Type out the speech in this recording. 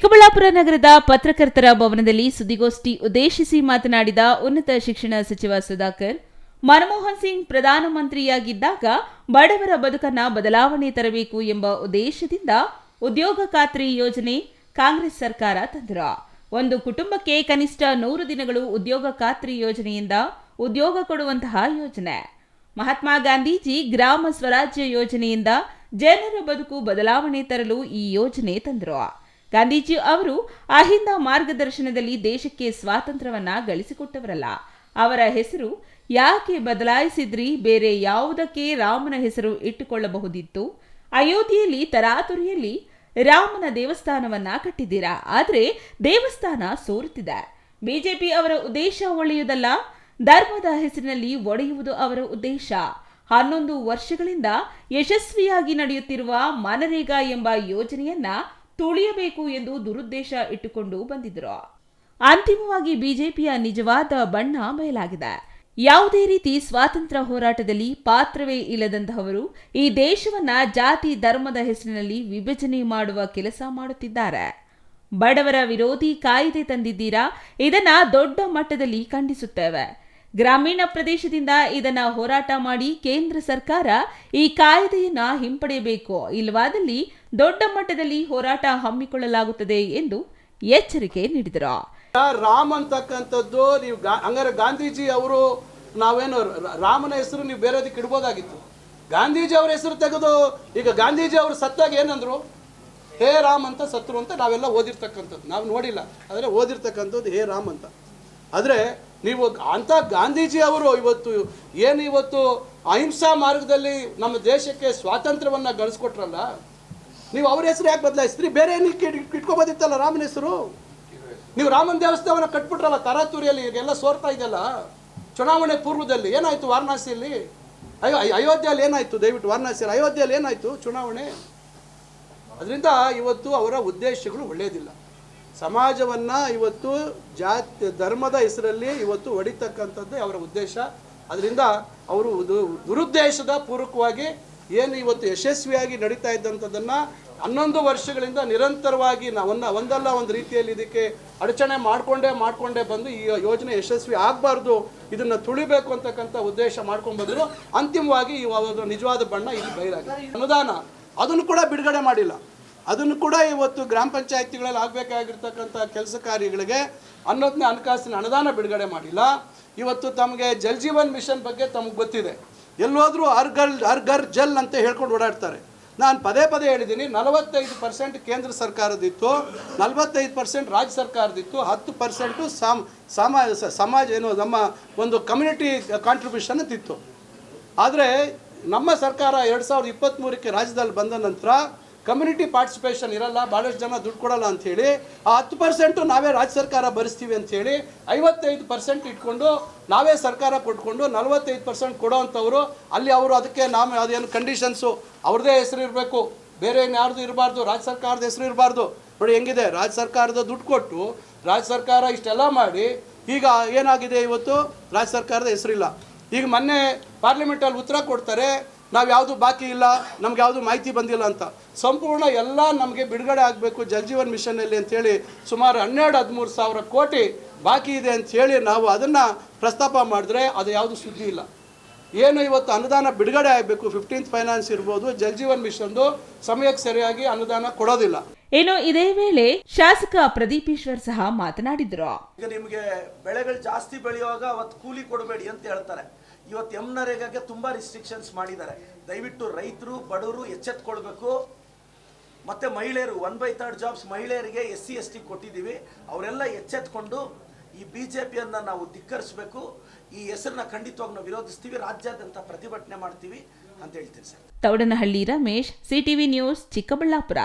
ಚಿಕ್ಕಬಳ್ಳಾಪುರ ನಗರದ ಪತ್ರಕರ್ತರ ಭವನದಲ್ಲಿ ಸುದ್ದಿಗೋಷ್ಠಿ ಉದ್ದೇಶಿಸಿ ಮಾತನಾಡಿದ ಉನ್ನತ ಶಿಕ್ಷಣ ಸಚಿವ ಸುಧಾಕರ್, ಮನಮೋಹನ್ ಸಿಂಗ್ ಪ್ರಧಾನಮಂತ್ರಿಯಾಗಿದ್ದಾಗ ಬಡವರ ಬದುಕನ್ನ ಬದಲಾವಣೆ ತರಬೇಕು ಎಂಬ ಉದ್ದೇಶದಿಂದ ಉದ್ಯೋಗ ಖಾತ್ರಿ ಯೋಜನೆ ಕಾಂಗ್ರೆಸ್ ಸರ್ಕಾರ ತಂದರು. ಒಂದು ಕುಟುಂಬಕ್ಕೆ ಕನಿಷ್ಠ 100 ದಿನಗಳು ಉದ್ಯೋಗ ಖಾತ್ರಿ ಯೋಜನೆಯಿಂದ ಉದ್ಯೋಗ ಕೊಡುವಂತಹ ಯೋಜನೆ. ಮಹಾತ್ಮ ಗಾಂಧೀಜಿ ಗ್ರಾಮ ಸ್ವರಾಜ್ಯ ಯೋಜನೆಯಿಂದ ಜನರ ಬದುಕು ಬದಲಾವಣೆ ತರಲು ಈ ಯೋಜನೆ ತಂದರು. ಗಾಂಧೀಜಿ ಅವರು ಅಹಿಂದ ಮಾರ್ಗದರ್ಶನದಲ್ಲಿ ದೇಶಕ್ಕೆ ಸ್ವಾತಂತ್ರ್ಯವನ್ನ ಗಳಿಸಿಕೊಟ್ಟವರಲ್ಲ. ಅವರ ಹೆಸರು ಯಾಕೆ ಬದಲಾಯಿಸಿದ್ರಿ? ಬೇರೆ ಯಾವುದಕ್ಕೆ ರಾಮನ ಹೆಸರು ಇಟ್ಟುಕೊಳ್ಳಬಹುದಿತ್ತು? ಅಯೋಧ್ಯೆಯಲ್ಲಿ ತರಾತುರಿಯಲ್ಲಿ ರಾಮನ ದೇವಸ್ಥಾನವನ್ನ ಕಟ್ಟಿದ್ದೀರಾ, ಆದರೆ ದೇವಸ್ಥಾನ ಸೋರುತ್ತಿದೆ. ಬಿಜೆಪಿ ಅವರ ಉದ್ದೇಶ ಒಳ್ಳೆಯದಲ್ಲ. ಧರ್ಮದ ಹೆಸರಿನಲ್ಲಿ ಒಡೆಯುವುದು ಅವರ ಉದ್ದೇಶ. 11 ವರ್ಷಗಳಿಂದ ಯಶಸ್ವಿಯಾಗಿ ನಡೆಯುತ್ತಿರುವ ಮನರೇಗಾ ಎಂಬ ಯೋಜನೆಯನ್ನ ತುಳಿಯಬೇಕು ಎಂದು ದುರುದ್ದೇಶ ಇಟ್ಟುಕೊಂಡು ಬಂದಿದ್ದರು. ಅಂತಿಮವಾಗಿ ಬಿಜೆಪಿಯ ನಿಜವಾದ ಬಣ್ಣ ಬಯಲಾಗಿದೆ. ಯಾವುದೇ ರೀತಿ ಸ್ವಾತಂತ್ರ್ಯ ಹೋರಾಟದಲ್ಲಿ ಪಾತ್ರವೇ ಇಲ್ಲದಂತಹವರು ಈ ದೇಶವನ್ನ ಜಾತಿ ಧರ್ಮದ ಹೆಸರಿನಲ್ಲಿ ವಿಭಜನೆ ಮಾಡುವ ಕೆಲಸ ಮಾಡುತ್ತಿದ್ದಾರೆ. ಬಡವರ ವಿರೋಧಿ ಕಾಯ್ದೆ ತಂದಿದ್ದೀರಾ, ಇದನ್ನ ದೊಡ್ಡ ಮಟ್ಟದಲ್ಲಿ ಖಂಡಿಸುತ್ತೇವೆ. ಗ್ರಾಮೀಣ ಪ್ರದೇಶದಿಂದ ಇದನ್ನ ಹೋರಾಟ ಮಾಡಿ ಕೇಂದ್ರ ಸರ್ಕಾರ ಈ ಕಾಯ್ದೆಯನ್ನ ಹಿಂಪಡೆಯಬೇಕು, ಇಲ್ಲವಾದಲ್ಲಿ ದೊಡ್ಡ ಮಟ್ಟದಲ್ಲಿ ಹೋರಾಟ ಹಮ್ಮಿಕೊಳ್ಳಲಾಗುತ್ತದೆ ಎಂದು ಎಚ್ಚರಿಕೆ ನೀಡಿದರು. ರಾಮ್ ಅಂತಕ್ಕಂಥದ್ದು ನೀವು ಹಂಗಾರೆ ಗಾಂಧೀಜಿ ಅವರು ನಾವೇನು ರಾಮನ ಹೆಸರು ನೀವು ಬೇರೆದಕ್ಕೆ ಇಡ್ಬೋದಾಗಿತ್ತು. ಗಾಂಧೀಜಿ ಅವರ ಹೆಸರು ತೆಗೆದು ಈಗ ಗಾಂಧೀಜಿ ಅವರು ಸತ್ತಾಗ ಏನಂದ್ರು? ಹೇ ರಾಮ್ ಅಂತ ಸತ್ರು ಅಂತ ನಾವೆಲ್ಲ ಓದಿರ್ತಕ್ಕಂಥದ್ದು, ನಾವು ನೋಡಿಲ್ಲ, ಆದರೆ ಓದಿರ್ತಕ್ಕಂಥದ್ದು ಹೇ ರಾಮ್ ಅಂತ. ಆದರೆ ನೀವು ಅಂಥ ಗಾಂಧೀಜಿ ಅವರು ಇವತ್ತು ಅಹಿಂಸಾ ಮಾರ್ಗದಲ್ಲಿ ನಮ್ಮ ದೇಶಕ್ಕೆ ಸ್ವಾತಂತ್ರ್ಯವನ್ನು ಗಳಿಸ್ಕೊಟ್ರಲ್ಲ, ನೀವು ಅವ್ರ ಹೆಸರು ಯಾಕೆ ಬದಲಾಯಿಸ್ತೀರಿ? ಬೇರೆ ಏನಕ್ಕೆ ಇಟ್ಕೋಬೋದಿತ್ತಲ್ಲ ರಾಮನ ಹೆಸರು? ನೀವು ರಾಮನ ದೇವಸ್ಥಾನವನ್ನು ಕಟ್ಬಿಟ್ರಲ್ಲ ತರಾತುರಿಯಲ್ಲಿ, ಈಗೆಲ್ಲ ಸೋರ್ತಾ ಇದೆಯಲ್ಲ. ಚುನಾವಣೆ ಪೂರ್ವದಲ್ಲಿ ಏನಾಯಿತು ವಾರಣಾಸಿಯಲ್ಲಿ? ಅಯೋಧ್ಯೆಯಲ್ಲಿ ಏನಾಯಿತು? ದಯವಿಟ್ಟು ವಾರಣಾಸಿಯಲ್ಲಿ ಅಯೋಧ್ಯೆಯಲ್ಲಿ ಏನಾಯಿತು ಚುನಾವಣೆ? ಅದರಿಂದ ಇವತ್ತು ಅವರ ಉದ್ದೇಶಗಳು ಒಳ್ಳೆಯದಿಲ್ಲ. ಸಮಾಜವನ್ನು ಇವತ್ತು ಜಾತಿ ಧರ್ಮದ ಹೆಸರಲ್ಲಿ ಇವತ್ತು ಹೊಡಿತಕ್ಕಂಥದ್ದೇ ಅವರ ಉದ್ದೇಶ. ಅದರಿಂದ ಅವರು ದುರುದ್ದೇಶದ ಪೂರ್ವಕವಾಗಿ ಏನು ಇವತ್ತು ಯಶಸ್ವಿಯಾಗಿ ನಡೀತಾ ಇದ್ದಂಥದ್ದನ್ನು 11 ವರ್ಷಗಳಿಂದ ನಿರಂತರವಾಗಿ ಒಂದಲ್ಲ ಒಂದು ರೀತಿಯಲ್ಲಿ ಇದಕ್ಕೆ ಅಡಚಣೆ ಮಾಡಿಕೊಂಡೇ ಬಂದು ಈ ಯೋಜನೆ ಯಶಸ್ವಿ ಆಗಬಾರ್ದು, ಇದನ್ನು ತುಳಿಬೇಕು ಅಂತಕ್ಕಂಥ ಉದ್ದೇಶ ಮಾಡ್ಕೊಂಡು ಬಂದರು. ಅಂತಿಮವಾಗಿ ನಿಜವಾದ ಬಣ್ಣ ಇಲ್ಲಿ ಬಯಲಾಗಿದೆ. ಅನುದಾನ ಅದನ್ನು ಕೂಡ ಬಿಡುಗಡೆ ಮಾಡಿಲ್ಲ. ಅದನ್ನು ಕೂಡ ಇವತ್ತು ಗ್ರಾಮ ಪಂಚಾಯತಿಗಳಲ್ಲಿ ಆಗಬೇಕಾಗಿರ್ತಕ್ಕಂಥ ಕೆಲಸ ಕಾರ್ಯಗಳಿಗೆ 11ನೇ ಹಣಕಾಸಿನ ಅನುದಾನ ಬಿಡುಗಡೆ ಮಾಡಿಲ್ಲ. ಇವತ್ತು ತಮಗೆ ಜಲ್ ಜೀವನ್ ಮಿಷನ್ ಬಗ್ಗೆ ತಮಗೆ ಗೊತ್ತಿದೆ. ಎಲ್ಲೋದ್ರೂ ಹರ್ ಘರ್ ಜಲ್ ಅಂತ ಹೇಳ್ಕೊಂಡು ಓಡಾಡ್ತಾರೆ. ನಾನು ಪದೇ ಹೇಳಿದ್ದೀನಿ, 45% ಕೇಂದ್ರ ಸರ್ಕಾರದಿತ್ತು, 45% ರಾಜ್ಯ ಸರ್ಕಾರದಿತ್ತು, 10% ಸಮಾಜ ಏನು ನಮ್ಮ ಒಂದು ಕಮ್ಯುನಿಟಿ ಕಾಂಟ್ರಿಬ್ಯೂಷನ್ ಅಂತಿತ್ತು. ಆದರೆ ನಮ್ಮ ಸರ್ಕಾರ 2023ಕ್ಕೆ ರಾಜ್ಯದಲ್ಲಿ ಬಂದ ನಂತರ ಕಮ್ಯುನಿಟಿ ಪಾರ್ಟಿಸಿಪೇಷನ್ ಇರಲ್ಲ, ಭಾಳಷ್ಟು ಜನ ದುಡ್ಡು ಕೊಡಲ್ಲ ಅಂಥೇಳಿ ಆ 10% ನಾವೇ ರಾಜ್ಯ ಸರ್ಕಾರ ಭರಿಸ್ತೀವಿ ಅಂಥೇಳಿ 55% ಇಟ್ಕೊಂಡು ನಾವೇ ಸರ್ಕಾರ ಕೊಟ್ಕೊಂಡು 45% ಕೊಡೋ ಅಂಥವ್ರು ಅಲ್ಲಿ ಅವರು ಅದಕ್ಕೆ ಅದೇನು ಕಂಡೀಷನ್ಸು ಅವ್ರದ್ದೇ ಹೆಸರು ಇರಬೇಕು, ಬೇರೆ ಯಾರ್ದು ಇರಬಾರ್ದು, ರಾಜ್ಯ ಸರ್ಕಾರದ ಹೆಸರು ಇರಬಾರ್ದು. ನೋಡಿ ಹೆಂಗಿದೆ, ರಾಜ್ಯ ಸರ್ಕಾರದ ದುಡ್ಡು ಕೊಟ್ಟು ರಾಜ್ಯ ಸರ್ಕಾರ ಇಷ್ಟೆಲ್ಲ ಮಾಡಿ ಈಗ ಏನಾಗಿದೆ, ಇವತ್ತು ರಾಜ್ಯ ಸರ್ಕಾರದ ಹೆಸರಿಲ್ಲ. ಈಗ ಮೊನ್ನೆ ಪಾರ್ಲಿಮೆಂಟಲ್ಲಿ ಉತ್ತರ ಕೊಡ್ತಾರೆ, ನಾವು ಯಾವುದು ಬಾಕಿ ಇಲ್ಲ, ನಮ್ಗೆ ಯಾವುದು ಮಾಹಿತಿ ಬಂದಿಲ್ಲ ಅಂತ. ಸಂಪೂರ್ಣ ಎಲ್ಲ ನಮಗೆ ಬಿಡುಗಡೆ ಆಗಬೇಕು ಜಲ್ ಜೀವನ್ ಮಿಷನ್ನಲ್ಲಿ ಅಂಥೇಳಿ ಸುಮಾರು 12-13 ಸಾವಿರ ಕೋಟಿ ಬಾಕಿ ಇದೆ ಅಂಥೇಳಿ ನಾವು ಅದನ್ನು ಪ್ರಸ್ತಾಪ ಮಾಡಿದ್ರೆ ಅದು ಯಾವುದು ಸುದ್ದಿ ಇಲ್ಲ. ಏನು ಇವತ್ತು ಅನುದಾನ ಬಿಡುಗಡೆ ಆಗಬೇಕು, 15th ಫೈನಾನ್ಸ್ ಇರ್ಬೋದು, ಜಲ್ ಜೀವನ್ ಮಿಷನ್ದು ಸಮಯಕ್ಕೆ ಸರಿಯಾಗಿ ಅನುದಾನ ಕೊಡೋದಿಲ್ಲ. ಏನು ಇದೇ ವೇಳೆ ಶಾಸಕ ಪ್ರದೀಪೇಶ್ವರ್ ಸಹ ಮಾತನಾಡಿದ್ರು. ಈಗ ನಿಮಗೆ ಬೆಳೆಗಳು ಜಾಸ್ತಿ ಬೆಳೆಯುವಾಗ ಅವತ್ತು ಕೂಲಿ ಕೊಡಬೇಡಿ ಅಂತ ಹೇಳ್ತಾರೆ. ಇವತ್ತು ಎಮ್ನರೇಗಾಗೆ ತುಂಬ ರಿಸ್ಟ್ರಿಕ್ಷನ್ಸ್ ಮಾಡಿದ್ದಾರೆ. ದಯವಿಟ್ಟು ರೈತರು ಬಡವರು ಎಚ್ಚೆತ್ಕೊಳ್ಬೇಕು. ಮತ್ತು ಮಹಿಳೆಯರು 1/3 ಜಾಬ್ಸ್ ಮಹಿಳೆಯರಿಗೆ SC ST ಕೊಟ್ಟಿದ್ದೀವಿ, ಅವರೆಲ್ಲ ಎಚ್ಚೆತ್ಕೊಂಡು ಈ BJPಯನ್ನು ನಾವು ಧಿಕ್ಕರಿಸಬೇಕು. ಈ ಹೆಸರನ್ನ ಖಂಡಿತವಾಗಿ ನಾವು ವಿರೋಧಿಸ್ತೀವಿ, ರಾಜ್ಯಾದ್ಯಂತ ಪ್ರತಿಭಟನೆ ಮಾಡ್ತೀವಿ ಅಂತ ಹೇಳ್ತೀನಿ sir. Toudanahalli Ramesh, CTV news, Chikkaballapur.